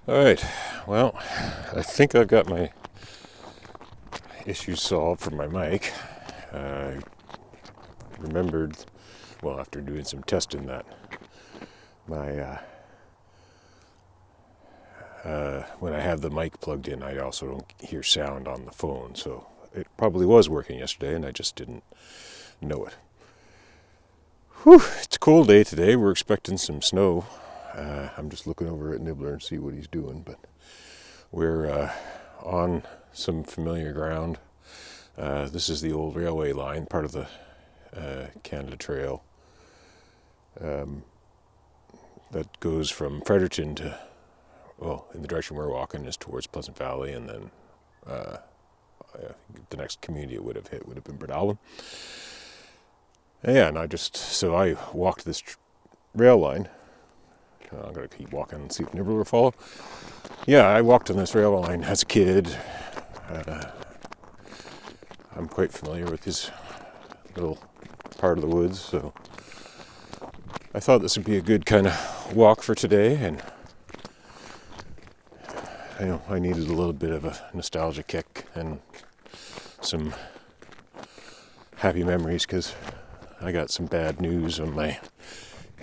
Alright, well, I think I've got my issues solved for my mic. I remembered, well, after doing some testing, that my when I have the mic plugged in, I also don't hear sound on the phone, so it probably was working yesterday and I just didn't know it. Whew, it's a cold day today. We're expecting some snow. I'm just looking over at Nibbler and see what he's doing, but we're on some familiar ground. This is the old railway line, part of the Canada Trail that goes from Fredericton to, well, in the direction we're walking is towards Pleasant Valley, and then the next community it would have hit would have been Brindalvin. Yeah, and I walked this rail line. I'm going to keep walking and see if Nibbler will follow. Yeah, I walked on this rail line as a kid. I'm quite familiar with this little part of the woods, so I thought this would be a good kind of walk for today, and I needed a little bit of a nostalgia kick and some happy memories, because I got some bad news on my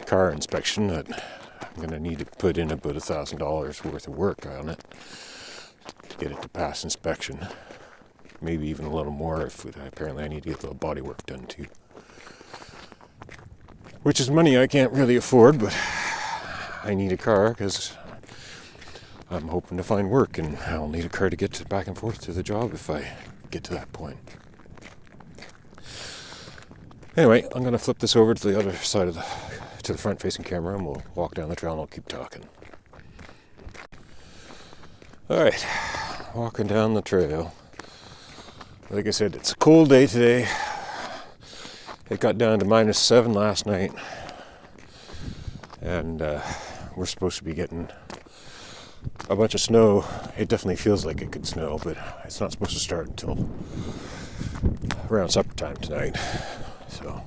car inspection that I'm going to need to put in about $1,000 worth of work on it to get it to pass inspection. Maybe even a little more if apparently I need to get a little body work done too. Which is money I can't really afford, but I need a car because I'm hoping to find work, and I'll need a car to get back and forth to the job if I get to that point. Anyway, I'm going to flip this over to the other side of to the front-facing camera, and we'll walk down the trail and I'll keep talking. Alright, walking down the trail. Like I said, it's a cold day today. It got down to -7 last night, and we're supposed to be getting a bunch of snow. It definitely feels like it could snow, but it's not supposed to start until around supper time tonight. So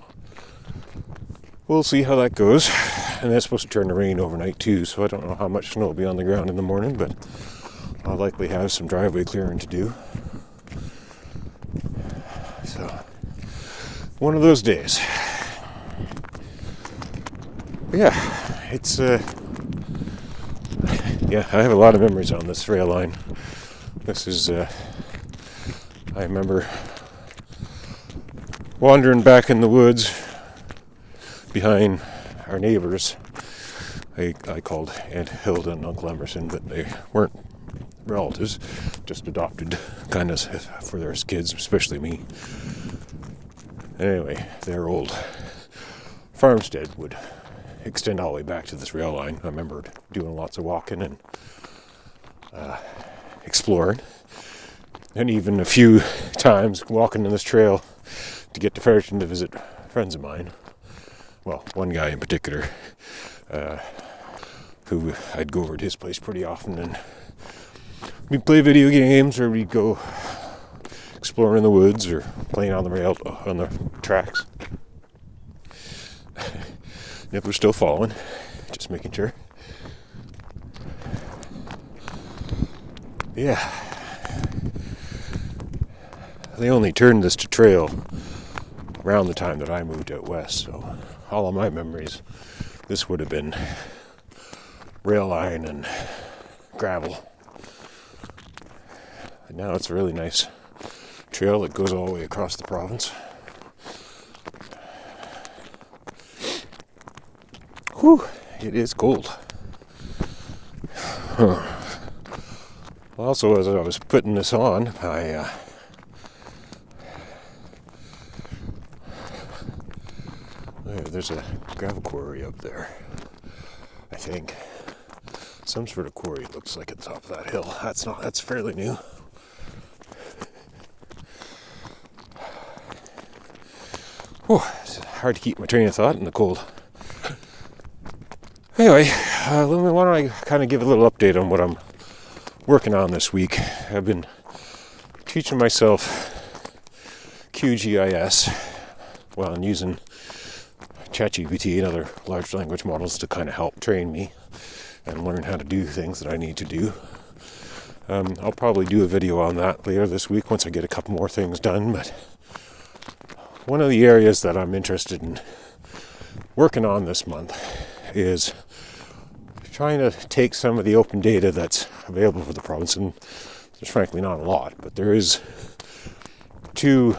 we'll see how that goes. And it's supposed to turn to rain overnight too, so I don't know how much snow will be on the ground in the morning, but I'll likely have some driveway clearing to do. So, one of those days. But yeah, it's I have a lot of memories on this rail line. This is I remember wandering back in the woods behind our neighbors. I called Aunt Hilda and Uncle Emerson, but they weren't relatives, just adopted kind of for their kids, especially me. Anyway, their old farmstead would extend all the way back to this rail line. I remember doing lots of walking and exploring, and even a few times walking in this trail to get to Fredericton to visit friends of mine. Well, one guy in particular, who I'd go over to his place pretty often, and we'd play video games, or we'd go exploring in the woods, or playing on the tracks. Nibbler's still following, just making sure. Yeah. They only turned this to trail around the time that I moved out west, so all of my memories, this would have been rail line and gravel. And now it's a really nice trail that goes all the way across the province. Whew, it is cold. Also, as I was putting this on, there's a gravel quarry up there, I think. Some sort of quarry, it looks like, at the top of that hill. That's fairly new. Whew, it's hard to keep my train of thought in the cold. Anyway, why don't I kind of give a little update on what I'm working on this week. I've been teaching myself QGIS while I'm using ChatGPT and other large language models to kind of help train me and learn how to do things that I need to do. I'll probably do a video on that later this week once I get a couple more things done, but one of the areas that I'm interested in working on this month is trying to take some of the open data that's available for the province, and there's frankly not a lot, but there is 2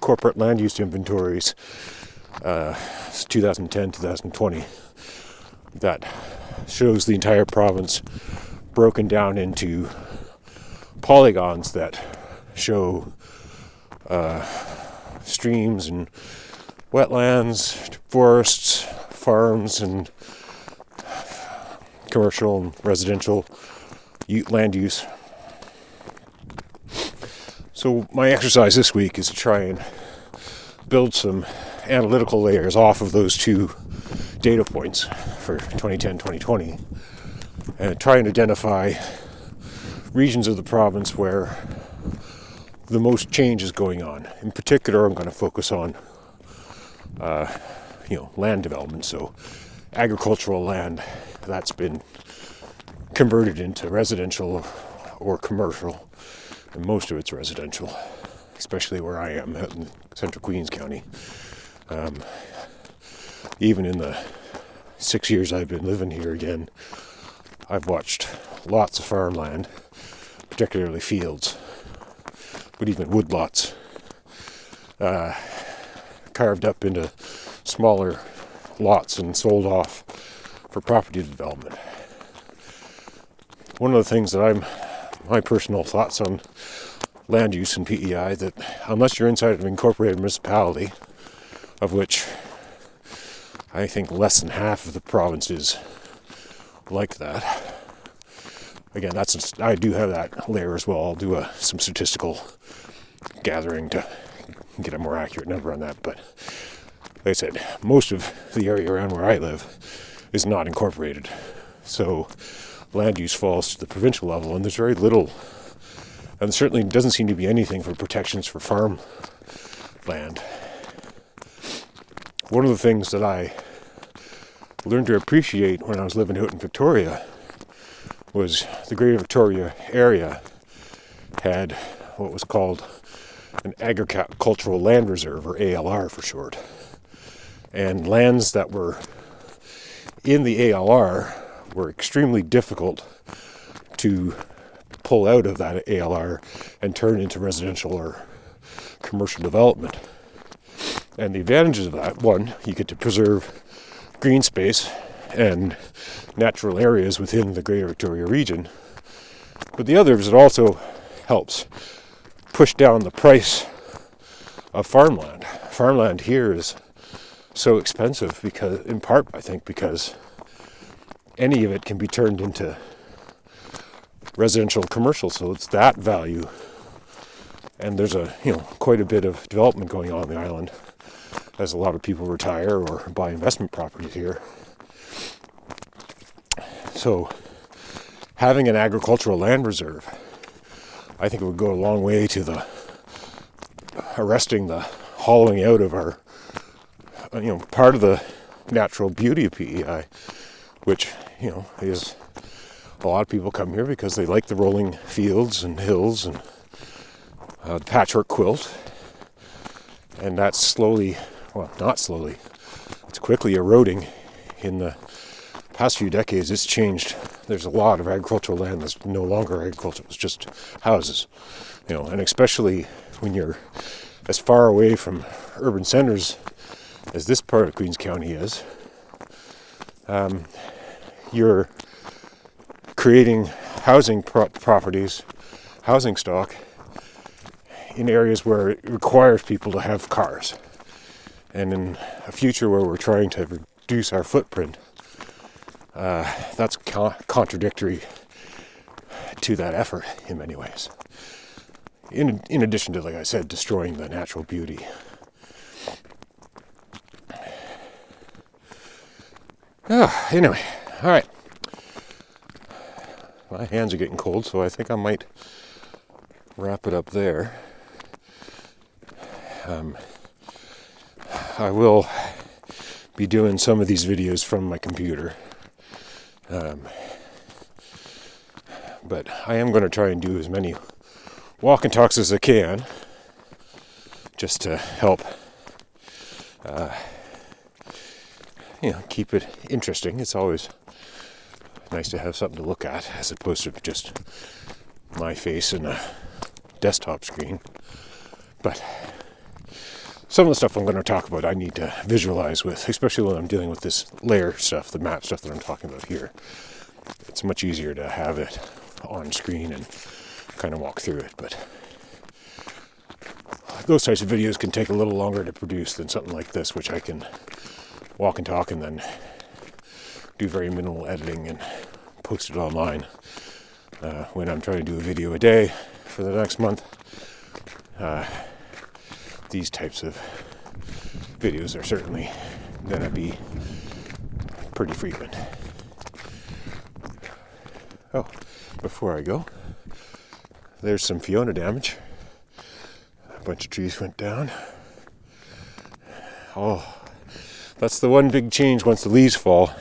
corporate land use inventories, 2010, 2020, that shows the entire province broken down into polygons that show streams and wetlands, forests, farms, and commercial and residential land use. So my exercise this week is to try and build some analytical layers off of those 2 data points for 2010, 2020, and try and identify regions of the province where the most change is going on. In particular, I'm going to focus on land development, so agricultural land that's been converted into residential or commercial, and most of it's residential, especially where I am out in central Queens County. Even in the 6 years I've been living here again, I've watched lots of farmland, particularly fields, but even woodlots, carved up into smaller lots and sold off for property development. One of the things that my personal thoughts on land use and PEI, that unless you're inside an incorporated municipality, of which I think less than half of the province is like that. Again, I do have that layer as well. I'll do some statistical gathering to get a more accurate number on that. But like I said, most of the area around where I live is not incorporated. So land use falls to the provincial level, and there's very little, and there certainly doesn't seem to be anything for protections for farm land. One of the things that I learned to appreciate when I was living out in Victoria was the Greater Victoria area had what was called an agricultural land reserve, or ALR for short. And lands that were in the ALR were extremely difficult to pull out of that ALR and turn into residential or commercial development. And the advantages of that, one, you get to preserve green space and natural areas within the Greater Victoria region. But the other is it also helps push down the price of farmland. Farmland here is so expensive because, in part, I think, because any of it can be turned into residential commercial, so it's that value. And there's quite a bit of development going on the island as a lot of people retire or buy investment properties here. So having an agricultural land reserve, I think it would go a long way to arresting the hollowing out of our, part of the natural beauty of PEI, which, is a lot of people come here because they like the rolling fields and hills and the patchwork quilt. And that's not slowly, it's quickly eroding. In the past few decades, it's changed. There's a lot of agricultural land that's no longer agriculture, it's just houses. And especially when you're as far away from urban centers as this part of Queens County is, you're creating housing properties, housing stock, in areas where it requires people to have cars. And in a future where we're trying to reduce our footprint, that's contradictory to that effort in many ways. In addition to, like I said, destroying the natural beauty. Anyway, all right. My hands are getting cold, so I think I might wrap it up there. I will be doing some of these videos from my computer, But I am going to try and do as many walk and talks as I can, just to help keep it interesting. It's always nice to have something to look at as opposed to just my face and a desktop screen. But some of the stuff I'm going to talk about I need to visualize with, especially when I'm dealing with this layer stuff, the map stuff that I'm talking about here. It's much easier to have it on screen and kind of walk through it, but those types of videos can take a little longer to produce than something like this, which I can walk and talk and then do very minimal editing and post it online. When I'm trying to do a video a day for the next month, these types of videos are certainly going to be pretty frequent. Oh, before I go, there's some Fiona damage. A bunch of trees went down. Oh, that's the one big change once the leaves fall.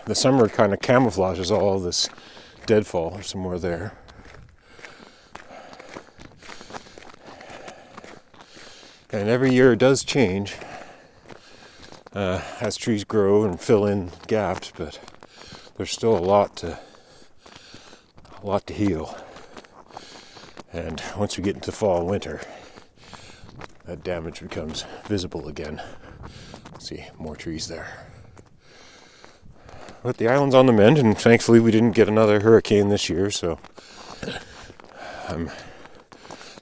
The summer kind of camouflages all this deadfall. There's some more there. And every year it does change as trees grow and fill in gaps, but there's still a lot to heal. And once we get into fall and winter, that damage becomes visible again. See, more trees there. But the island's on the mend, and thankfully we didn't get another hurricane this year, so I'm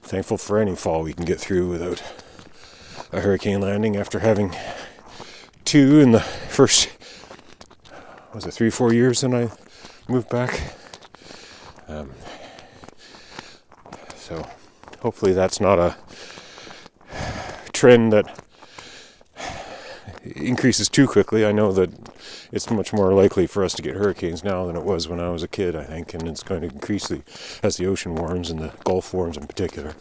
thankful for any fall we can get through without a hurricane landing after having 2 in the first, 3-4 years when I moved back. So hopefully that's not a trend that increases too quickly. I know that it's much more likely for us to get hurricanes now than it was when I was a kid, I think, and it's going to increase as the ocean warms and the Gulf warms in particular.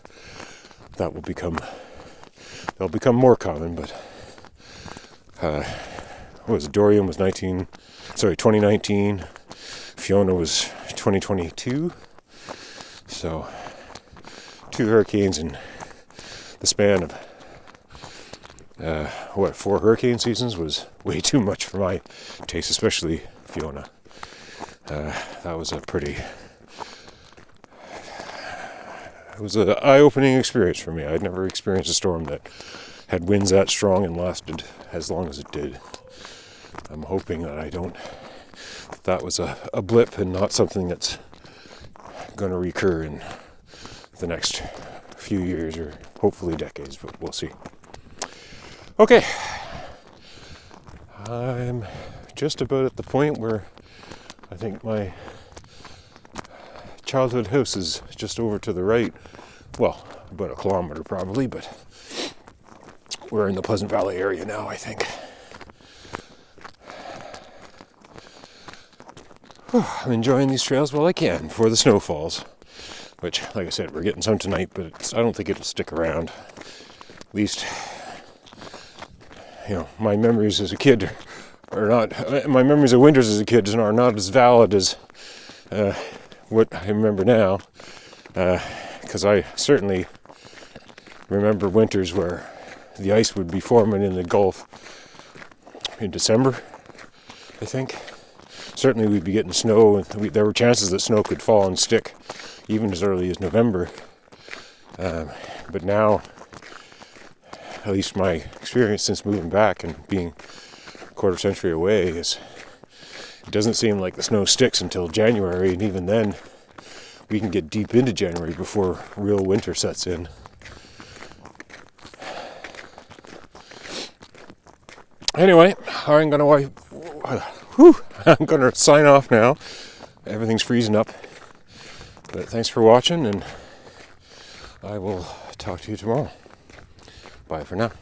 They'll become more common, but Dorian was 2019, Fiona was 2022, so 2 hurricanes in the span of 4 hurricane seasons was way too much for my taste, especially Fiona. That was it was an eye-opening experience for me. I'd never experienced a storm that had winds that strong and lasted as long as it did. I'm hoping that that was a blip and not something that's going to recur in the next few years or hopefully decades, but we'll see. Okay, I'm just about at the point where I think my childhood house is just over to the right. Well, about 1 kilometer probably, but we're in the Pleasant Valley area now, I think. I'm enjoying these trails while I can before the snow falls, which, like I said, we're getting some tonight, but I don't think it'll stick around. At least, my memories as a kid are not, my memories of winters as a kid are not as valid as what I remember now, because I certainly remember winters where the ice would be forming in the Gulf in December, I think. Certainly we'd be getting snow, and there were chances that snow could fall and stick even as early as November. But now, at least my experience since moving back and being a quarter century away, it doesn't seem like the snow sticks until January, and even then we can get deep into January before real winter sets in. Anyway, I'm gonna sign off now. Everything's freezing up. But thanks for watching, and I will talk to you tomorrow. Bye for now.